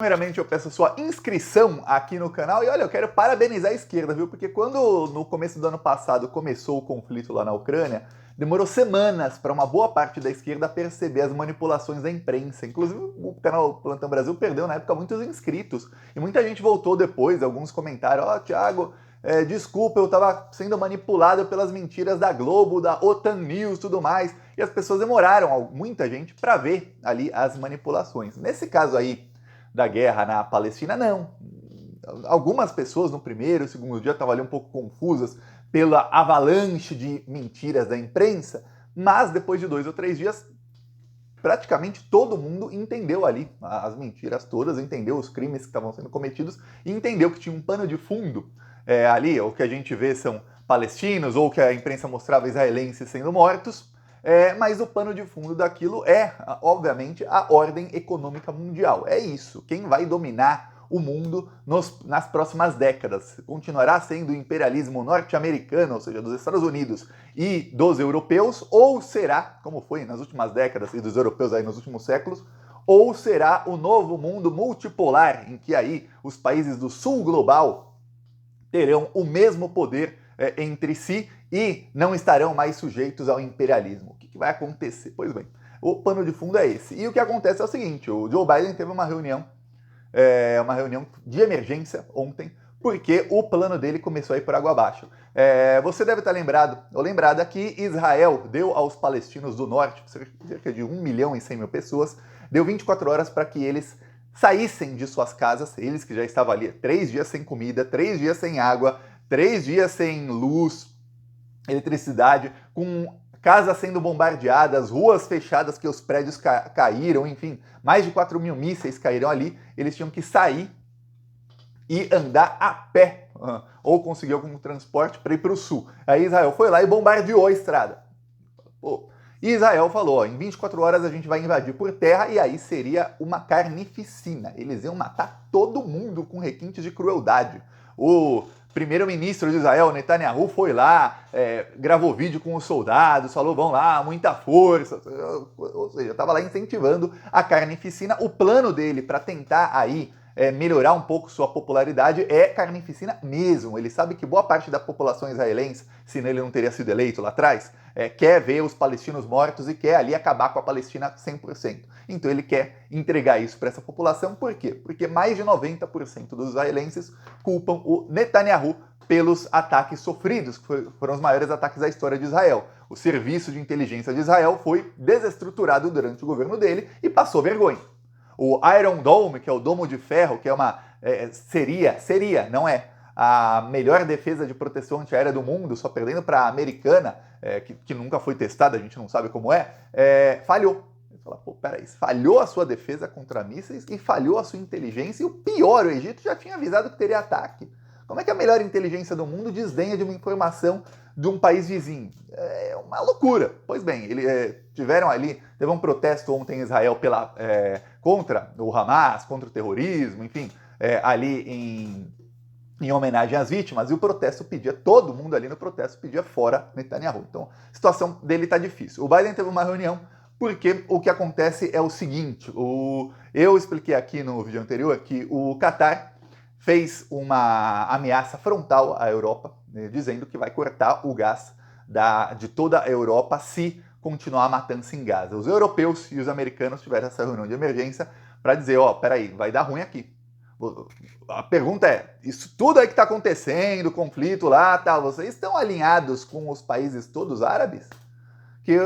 Primeiramente, eu peço sua inscrição aqui no canal e olha, eu quero parabenizar a esquerda, viu? Porque quando no começo do ano passado começou o conflito lá na Ucrânia, demorou semanas para uma boa parte da esquerda perceber as manipulações da imprensa. Inclusive, o canal Plantão Brasil perdeu na época muitos inscritos e muita gente voltou depois, alguns comentaram: ó, Thiago, desculpa, eu estava sendo manipulado pelas mentiras da Globo, da OTAN News e tudo mais. E as pessoas demoraram, muita gente, para ver ali as manipulações. Nesse caso aí da guerra na Palestina, não. Algumas pessoas no primeiro e segundo dia estavam ali um pouco confusas pela avalanche de mentiras da imprensa, mas depois de 2 ou 3 dias, praticamente todo mundo entendeu ali as mentiras todas, entendeu os crimes que estavam sendo cometidos e entendeu que tinha um pano de fundo ali. O que a gente vê são palestinos, ou que a imprensa mostrava israelenses sendo mortos, mas o pano de fundo daquilo é, obviamente, a ordem econômica mundial. É isso. Quem vai dominar o mundo nas próximas décadas? Continuará sendo o imperialismo norte-americano, ou seja, dos Estados Unidos e dos europeus, ou será, como foi nas últimas décadas e dos europeus aí nos últimos séculos, ou será o novo mundo multipolar, em que aí os países do sul global terão o mesmo poder entre si e não estarão mais sujeitos ao imperialismo? O que vai acontecer? Pois bem, o pano de fundo é esse. E o que acontece é o seguinte: o Joe Biden teve uma reunião de emergência ontem, porque o plano dele começou a ir por água abaixo. Você deve estar lembrado ou lembrada que Israel deu aos palestinos do norte, cerca de 1 milhão e 100 mil pessoas, deu 24 horas para que eles saíssem de suas casas, eles que já estavam ali 3 dias sem comida, 3 dias sem água, 3 dias sem luz, eletricidade, com casas sendo bombardeadas, ruas fechadas que os prédios caíram, enfim, mais de 4 mil mísseis caíram ali. Eles tinham que sair e andar a pé, ou conseguir algum transporte para ir para o sul. Aí Israel foi lá e bombardeou a estrada. Pô. E Israel falou: ó, em 24 horas a gente vai invadir por terra, e aí seria uma carnificina. Eles iam matar todo mundo com requintes de crueldade. O primeiro-ministro de Israel, Netanyahu, foi lá, gravou vídeo com os soldados, falou: vão lá, muita força. Ou seja, estava lá incentivando a carnificina. O plano dele para tentar aí melhorar um pouco sua popularidade é carnificina mesmo. Ele sabe que boa parte da população israelense, senão ele não teria sido eleito lá atrás, quer ver os palestinos mortos e quer ali acabar com a Palestina 100%. Então ele quer entregar isso para essa população. Por quê? Porque mais de 90% dos israelenses culpam o Netanyahu pelos ataques sofridos, que foram os maiores ataques da história de Israel. O serviço de inteligência de Israel foi desestruturado durante o governo dele e passou vergonha. O Iron Dome, que é o domo de ferro, que é uma seria, não é, a melhor defesa de proteção antiaérea do mundo, só perdendo para a americana, que nunca foi testada, a gente não sabe como falhou. Você fala: pô, peraí, falhou a sua defesa contra mísseis e falhou a sua inteligência, e o pior, o Egito já tinha avisado que teria ataque. Como é que a melhor inteligência do mundo desdenha de uma informação de um país vizinho? É uma loucura. Pois bem, teve um protesto ontem em Israel contra o Hamas, contra o terrorismo, enfim, ali em homenagem às vítimas, e o protesto todo mundo ali no protesto pedia fora Netanyahu. Então, a situação dele está difícil. O Biden teve uma reunião porque o que acontece é o seguinte: eu expliquei aqui no vídeo anterior que o Qatar fez uma ameaça frontal à Europa, dizendo que vai cortar o gás de toda a Europa se continuar a matança em Gaza. Os europeus e os americanos tiveram essa reunião de emergência para dizer: ó, peraí, vai dar ruim aqui. A pergunta é: isso tudo aí que está acontecendo, conflito lá, tal, vocês estão alinhados com os países todos árabes? Que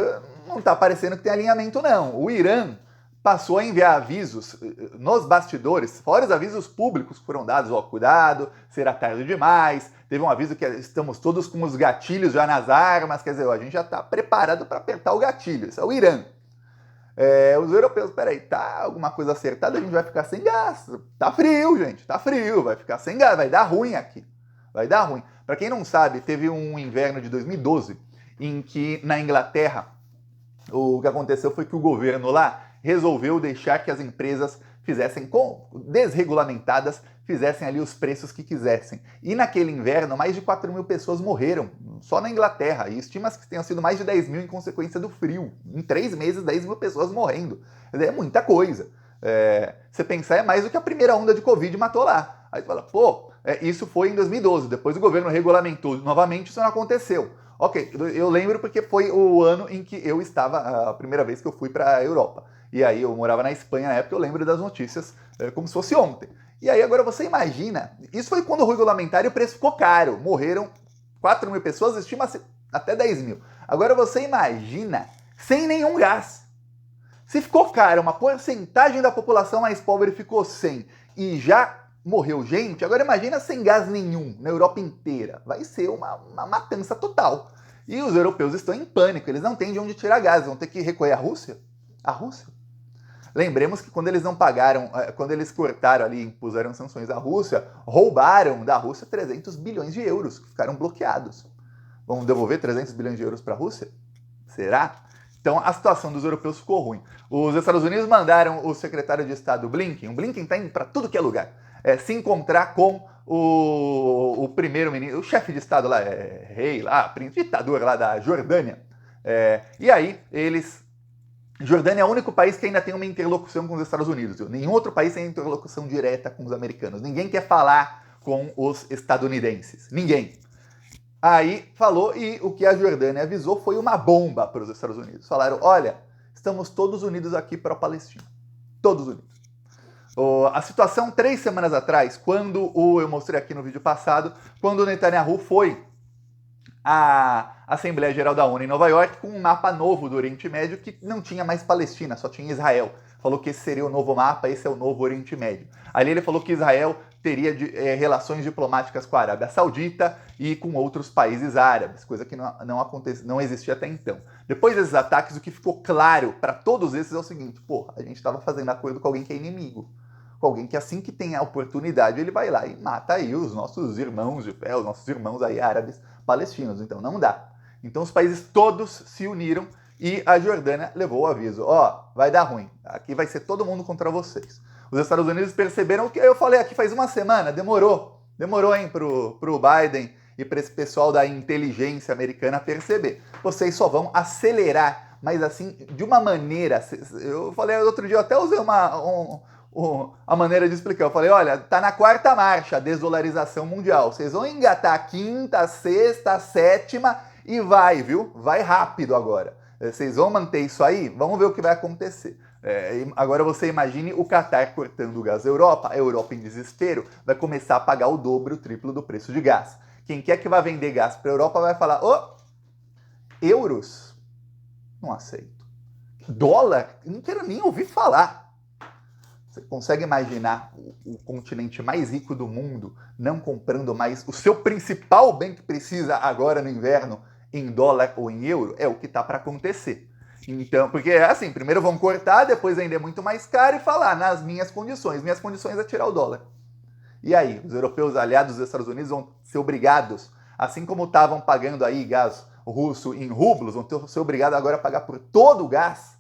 não está parecendo que tem alinhamento, não. O Irã passou a enviar avisos nos bastidores, fora os avisos públicos que foram dados: ó, cuidado, será tarde demais. Teve um aviso que estamos todos com os gatilhos já nas armas, quer dizer, ó, a gente já está preparado para apertar o gatilho. Isso é o Irã. Os europeus: peraí, tá alguma coisa acertada, a gente vai ficar sem gás. Tá frio, gente, tá frio, vai ficar sem gás, vai dar ruim aqui. Vai dar ruim. Para quem não sabe, teve um inverno de 2012 em que na Inglaterra o que aconteceu foi que o governo lá resolveu deixar que as empresas desregulamentadas fizessem ali os preços que quisessem. E naquele inverno, mais de 4 mil pessoas morreram, só na Inglaterra. E estima-se que tenham sido mais de 10 mil em consequência do frio. Em 3 meses, 10 mil pessoas morrendo. É muita coisa. Você pensar, é mais do que a primeira onda de Covid matou lá. Aí você fala, pô, isso foi em 2012, depois o governo regulamentou novamente, isso não aconteceu. Ok, eu lembro porque foi o ano em que eu estava, a primeira vez que eu fui para a Europa. E aí eu morava na Espanha na época, eu lembro das notícias como se fosse ontem. E aí agora você imagina, isso foi quando o regulamentário o preço ficou caro, morreram 4 mil pessoas, estima-se até 10 mil. Agora você imagina sem nenhum gás. Se ficou caro, uma porcentagem da população mais pobre ficou sem e já morreu gente, agora imagina sem gás nenhum na Europa inteira. Vai ser uma matança total. E os europeus estão em pânico, eles não têm de onde tirar gás, vão ter que recorrer à Rússia? A Rússia? Lembremos que quando eles não pagaram, quando eles cortaram ali, impuseram sanções à Rússia, roubaram da Rússia 300 bilhões de euros, que ficaram bloqueados. Vão devolver 300 bilhões de euros para a Rússia? Será? Então a situação dos europeus ficou ruim. Os Estados Unidos mandaram o secretário de Estado Blinken, o Blinken está indo para tudo que é lugar, se encontrar com o primeiro-ministro, o chefe de Estado lá, rei lá, ditador lá da Jordânia. E aí eles... Jordânia é o único país que ainda tem uma interlocução com os Estados Unidos. Nenhum outro país tem interlocução direta com os americanos. Ninguém quer falar com os estadunidenses. Ninguém. Aí falou, e o que a Jordânia avisou foi uma bomba para os Estados Unidos. Falaram, olha, estamos todos unidos aqui para a Palestina. Todos unidos. A situação 3 semanas atrás, quando eu mostrei aqui no vídeo passado, quando o Netanyahu foi à Assembleia Geral da ONU em Nova York com um mapa novo do Oriente Médio que não tinha mais Palestina, só tinha Israel. Falou que esse seria o novo mapa, esse é o novo Oriente Médio. Ali ele falou que Israel teria relações diplomáticas com a Arábia Saudita e com outros países árabes, coisa que não existia até então. Depois desses ataques, o que ficou claro para todos esses é o seguinte, a gente estava fazendo acordo com alguém que é inimigo, com alguém que assim que tem a oportunidade, ele vai lá e mata aí os nossos irmãos de fé, os nossos irmãos aí árabes palestinos, então não dá. Então os países todos se uniram e a Jordânia levou o aviso, vai dar ruim, aqui vai ser todo mundo contra vocês. Os Estados Unidos perceberam o que eu falei aqui faz uma semana, demorou, hein, pro Biden e para esse pessoal da inteligência americana perceber. Vocês só vão acelerar, mas assim, de uma maneira, eu falei outro dia, eu até usei a maneira de explicar, eu falei, olha, tá na 4ª marcha a desdolarização mundial, vocês vão engatar a 5ª, 6ª, 7ª e vai, viu? Vai rápido agora. Vocês vão manter isso aí? Vamos ver o que vai acontecer. Agora você imagine o Catar cortando o gás da Europa, a Europa em desespero vai começar a pagar o dobro, o triplo do preço de gás. Quem quer que vá vender gás para a Europa vai falar, euros? Não aceito. Dólar? Não quero nem ouvir falar. Você consegue imaginar o continente mais rico do mundo não comprando mais o seu principal bem que precisa agora no inverno em dólar ou em euro? É o que está para acontecer. Então, porque assim, primeiro vão cortar, depois vender muito mais caro e falar nas minhas condições. Minhas condições é tirar o dólar. E aí, os europeus aliados dos Estados Unidos vão ser obrigados, assim como estavam pagando aí gás russo em rublos, vão ser obrigados agora a pagar por todo o gás,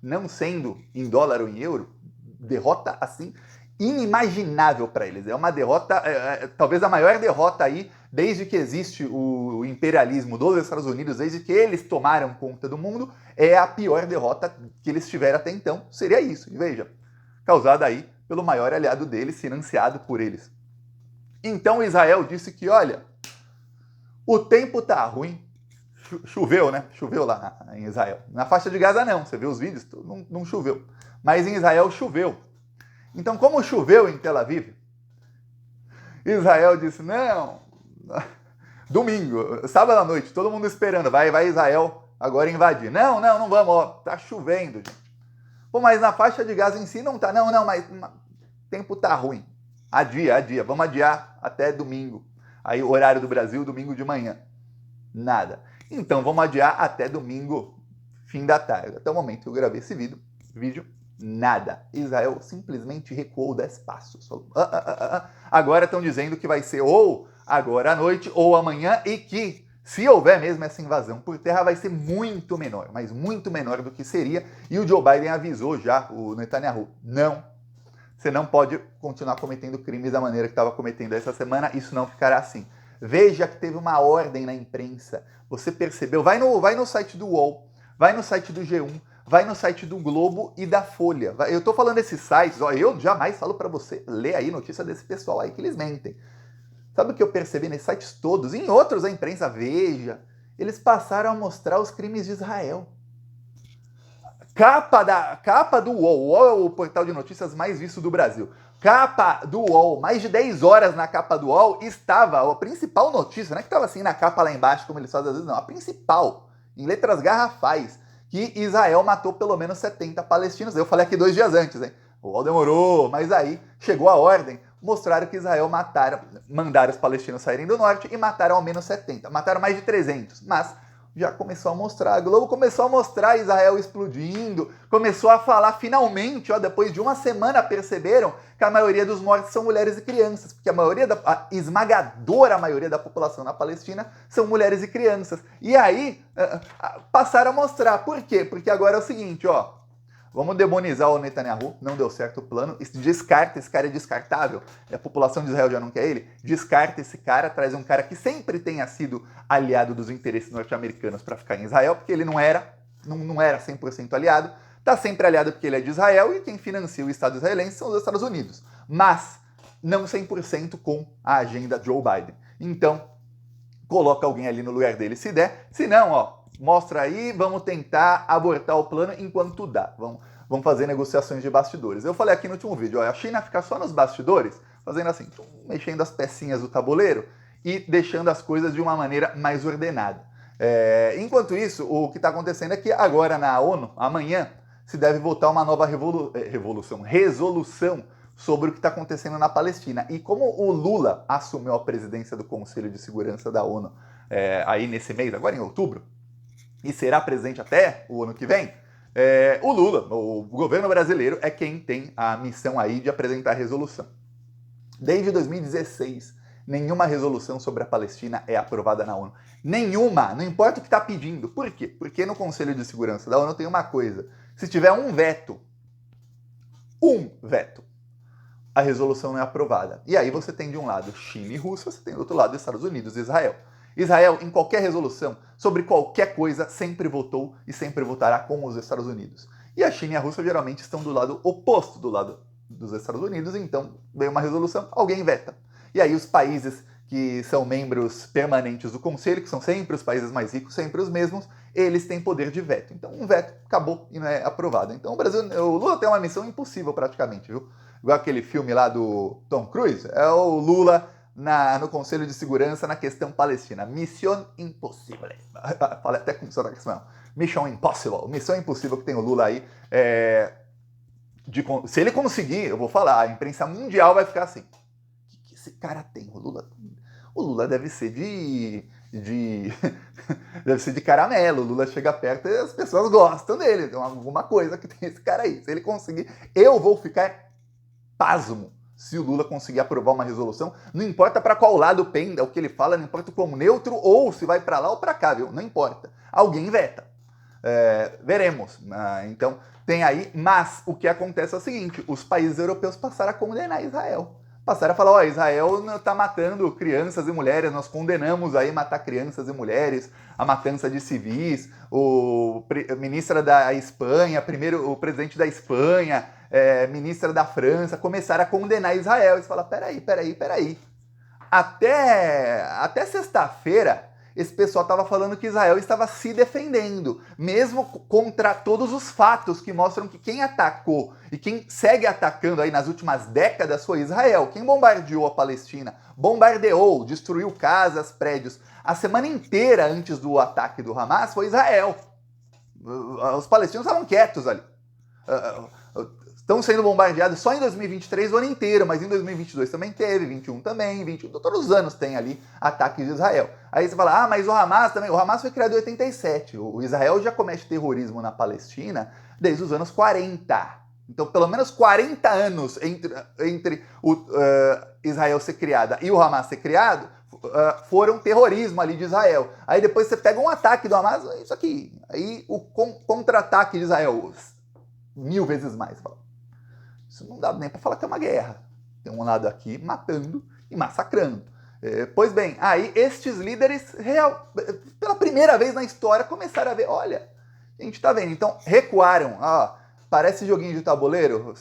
não sendo em dólar ou em euro. Derrota assim inimaginável para eles. É uma derrota, talvez a maior derrota aí desde que existe o imperialismo dos Estados Unidos, desde que eles tomaram conta do mundo, é a pior derrota que eles tiveram até então. Seria isso, e veja, causada aí pelo maior aliado deles, financiado por eles. Então Israel disse que, olha, o tempo tá ruim, choveu, né? Choveu lá em Israel. Na faixa de Gaza não, você vê os vídeos, não choveu. Mas em Israel choveu. Então, como choveu em Tel Aviv, Israel disse, não, domingo, sábado à noite, todo mundo esperando, vai Israel agora invadir. Não vamos, tá chovendo, gente. Mas na faixa de Gaza em si não tá, mas o tempo tá ruim. Adia, vamos adiar até domingo. Aí o horário do Brasil, domingo de manhã. Nada. Então vamos adiar até domingo, fim da tarde. Até o momento que eu gravei esse vídeo, nada. Israel simplesmente recuou 10 passos. Falou, Agora estão dizendo que vai ser ou agora à noite ou amanhã e que, se houver mesmo essa invasão por terra, vai ser muito menor, mas muito menor do que seria. E o Joe Biden avisou já, o Netanyahu, não, você não pode continuar cometendo crimes da maneira que estava cometendo essa semana, isso não ficará assim. Veja que teve uma ordem na imprensa, você percebeu, vai no site do UOL, vai no site do G1, vai no site do Globo e da Folha. Eu tô falando desses sites, ó, eu jamais falo para você ler aí notícia desse pessoal aí que eles mentem. Sabe o que eu percebi nesses sites todos? Em outros, a imprensa Veja, eles passaram a mostrar os crimes de Israel. Capa do UOL. O UOL é o portal de notícias mais visto do Brasil. Capa do UOL, mais de 10 horas na capa do UOL estava a principal notícia, não é que estava assim na capa lá embaixo, como eles fazem às vezes, não. A principal, em letras garrafais, que Israel matou pelo menos 70 palestinos. Eu falei aqui 2 dias antes, hein? O UOL demorou, mas aí chegou a ordem. Mostraram que Israel mandaram os palestinos saírem do norte e mataram ao menos 70. Mataram mais de 300, mas já começou a mostrar, a Globo começou a mostrar Israel explodindo, começou a falar finalmente, ó, depois de uma semana perceberam que a maioria dos mortos são mulheres e crianças, porque a esmagadora maioria da população na Palestina são mulheres e crianças. E aí passaram a mostrar, por quê? Porque agora é o seguinte, ó, vamos demonizar o Netanyahu, não deu certo o plano, descarta, esse cara é descartável, a população de Israel já não quer ele, descarta esse cara, traz um cara que sempre tenha sido aliado dos interesses norte-americanos para ficar em Israel, porque ele não era 100% aliado, tá sempre aliado porque ele é de Israel e quem financia o Estado israelense são os Estados Unidos, mas não 100% com a agenda Joe Biden. Então, coloca alguém ali no lugar dele se der, se não, ó, mostra aí, vamos tentar abortar o plano enquanto dá. Vamos fazer negociações de bastidores. Eu falei aqui no último vídeo, ó, a China fica só nos bastidores, fazendo assim, mexendo as pecinhas do tabuleiro e deixando as coisas de uma maneira mais ordenada. Enquanto isso, o que está acontecendo é que agora na ONU, amanhã, se deve votar uma nova resolução sobre o que está acontecendo na Palestina. E como o Lula assumiu a presidência do Conselho de Segurança da ONU aí nesse mês, agora em outubro, e será presidente até o ano que vem, o Lula, o governo brasileiro, é quem tem a missão aí de apresentar a resolução. Desde 2016, nenhuma resolução sobre a Palestina é aprovada na ONU. Nenhuma, não importa o que está pedindo. Por quê? Porque no Conselho de Segurança da ONU tem uma coisa, se tiver um veto, a resolução não é aprovada. E aí você tem de um lado China e Rússia, você tem do outro lado Estados Unidos e Israel. Israel, em qualquer resolução, sobre qualquer coisa, sempre votou e sempre votará com os Estados Unidos. E a China e a Rússia geralmente estão do lado oposto do lado dos Estados Unidos, então veio uma resolução, alguém veta. E aí os países que são membros permanentes do Conselho, que são sempre os países mais ricos, sempre os mesmos, eles têm poder de veto. Então um veto acabou e não é aprovado. Então o Lula tem uma missão impossível praticamente, viu? Igual aquele filme lá do Tom Cruise, é o Lula no Conselho de Segurança na questão palestina. Mission Impossible. Falei até com sotaque espanhol. Mission Impossible. Missão impossível que tem o Lula aí. Se ele conseguir, eu vou falar, a imprensa mundial vai ficar assim. O que esse cara tem? O Lula deve ser deve ser de caramelo. O Lula chega perto e as pessoas gostam dele. Tem alguma coisa que tem esse cara aí. Se ele conseguir, eu vou ficar pasmo se o Lula conseguir aprovar uma resolução, não importa para qual lado penda o que ele fala, não importa como neutro ou se vai para lá ou para cá, viu? Não importa. Alguém veta. Veremos. Então, tem aí, mas o que acontece é o seguinte, os países europeus passaram a condenar Israel. Passaram a falar, ó, Israel está matando crianças e mulheres, nós condenamos aí matar crianças e mulheres, a matança de civis, o ministro da Espanha, o presidente da Espanha, ministra da França, começaram a condenar Israel. E você fala, peraí. Até sexta-feira, esse pessoal estava falando que Israel estava se defendendo, mesmo contra todos os fatos que mostram que quem atacou e quem segue atacando aí nas últimas décadas foi Israel. Quem bombardeou a Palestina, bombardeou, destruiu casas, prédios, a semana inteira antes do ataque do Hamas foi Israel. Os palestinos estavam quietos ali. Estão sendo bombardeados só em 2023 o ano inteiro, mas em 2022 também teve, 21 também, 21, todos os anos tem ali ataques de Israel. Aí você fala, mas o Hamas também, o Hamas foi criado em 87, o Israel já comete terrorismo na Palestina desde os anos 40. Então, pelo menos 40 anos entre Israel ser criada e o Hamas ser criado, foram terrorismo ali de Israel. Aí depois você pega um ataque do Hamas, isso aqui, aí o contra-ataque de Israel, 1000 vezes mais. Isso não dá nem para falar que é uma guerra. Tem um lado aqui matando e massacrando. Pois bem, aí estes líderes, pela primeira vez na história, começaram a ver, olha, a gente tá vendo. Então, recuaram. Ó, parece joguinho de tabuleiro.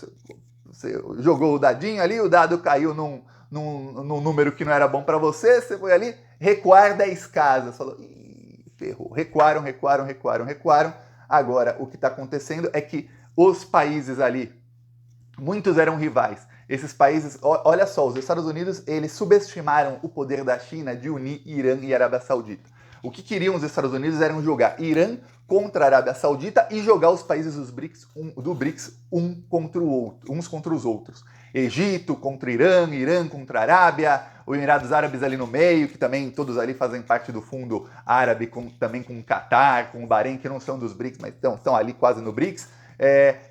Você jogou o dadinho ali, o dado caiu num número que não era bom para você, você foi ali, recuar 10 casas. Falou, ih, ferrou. Recuaram. Agora, o que está acontecendo é que os países ali, muitos eram rivais. Esses países, olha só, os Estados Unidos, eles subestimaram o poder da China de unir Irã e Arábia Saudita. O que queriam os Estados Unidos era jogar Irã contra a Arábia Saudita e jogar os países do BRICS uns contra os outros. Egito contra Irã, Irã contra a Arábia, os Emirados Árabes ali no meio, que também todos ali fazem parte do fundo árabe, também com o Catar, com o Bahrein, que não são dos BRICS, mas estão ali quase no BRICS.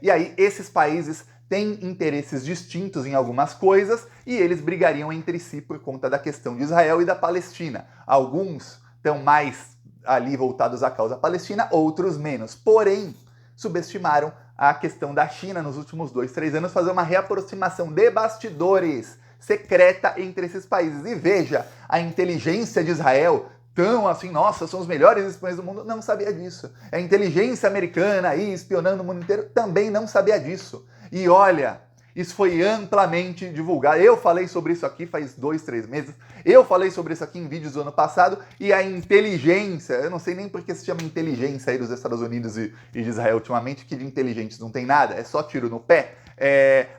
E aí esses países têm interesses distintos em algumas coisas e eles brigariam entre si por conta da questão de Israel e da Palestina. Alguns estão mais ali voltados à causa palestina, outros menos. Porém, subestimaram a questão da China nos últimos 2-3 anos, fazer uma reaproximação de bastidores secreta entre esses países. E veja, a inteligência de Israel, tão assim, nossa, são os melhores espiões do mundo, não sabia disso. A inteligência americana aí, espionando o mundo inteiro, também não sabia disso. E olha, isso foi amplamente divulgado. Eu falei sobre isso aqui faz 2-3 meses. Eu falei sobre isso aqui em vídeos do ano passado. E a inteligência, eu não sei nem por que se chama inteligência aí dos Estados Unidos e de Israel ultimamente, que de inteligentes não tem nada, é só tiro no pé.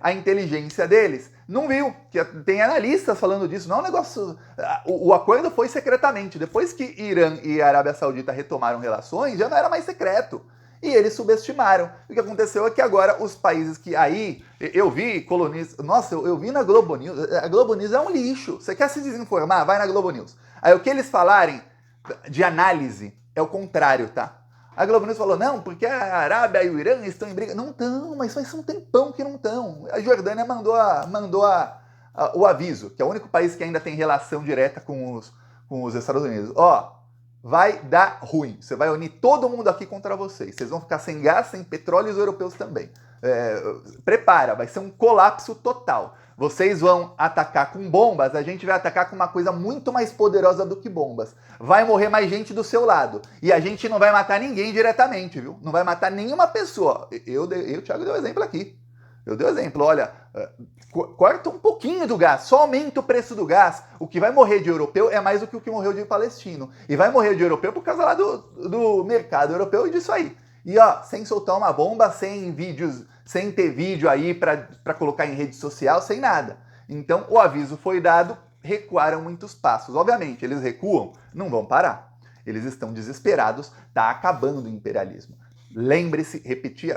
A inteligência deles não viu, que tem analistas falando disso, não é um negócio... O acordo foi secretamente. Depois que Irã e a Arábia Saudita retomaram relações, já não era mais secreto. E eles subestimaram. O que aconteceu é que agora os países que aí... Eu vi colunistas... Nossa, eu vi na Globo News. A Globo News é um lixo. Você quer se desinformar? Vai na Globo News. Aí o que eles falarem de análise é o contrário, tá? A Globo News falou, não, porque a Arábia e o Irã estão em briga. Não estão, mas faz um tempão que não estão. A Jordânia mandou o aviso, que é o único país que ainda tem relação direta com os Estados Unidos. Ó, vai dar ruim. Você vai unir todo mundo aqui contra vocês. Vocês vão ficar sem gás, sem petróleo e os europeus também. Prepara, vai ser um colapso total. Vocês vão atacar com bombas, a gente vai atacar com uma coisa muito mais poderosa do que bombas. Vai morrer mais gente do seu lado. E a gente não vai matar ninguém diretamente, viu? Não vai matar nenhuma pessoa. Thiago, deu exemplo aqui. Eu dei o exemplo, olha, corta um pouquinho do gás, só aumenta o preço do gás. O que vai morrer de europeu é mais do que o que morreu de palestino. E vai morrer de europeu por causa lá do mercado europeu e disso aí. E ó, sem soltar uma bomba, sem vídeos, sem ter vídeo aí para colocar em rede social, sem nada. Então o aviso foi dado, recuaram muitos passos. Obviamente, eles recuam, não vão parar. Eles estão desesperados, tá acabando o imperialismo. Lembre-se,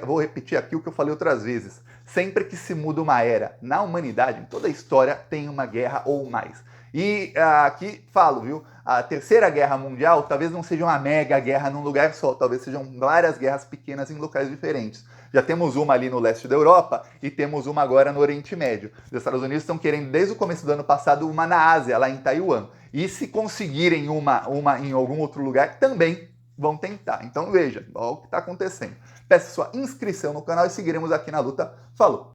vou repetir aqui o que eu falei outras vezes. Sempre que se muda uma era na humanidade, em toda a história, tem uma guerra ou mais. E aqui falo, viu? A Terceira Guerra Mundial talvez não seja uma mega guerra num lugar só, talvez sejam várias guerras pequenas em locais diferentes. Já temos uma ali no leste da Europa e temos uma agora no Oriente Médio. Os Estados Unidos estão querendo, desde o começo do ano passado, uma na Ásia, lá em Taiwan. E se conseguirem uma em algum outro lugar, também vão tentar. Então veja, olha o que está acontecendo. Peça sua inscrição no canal e seguiremos aqui na luta. Falou!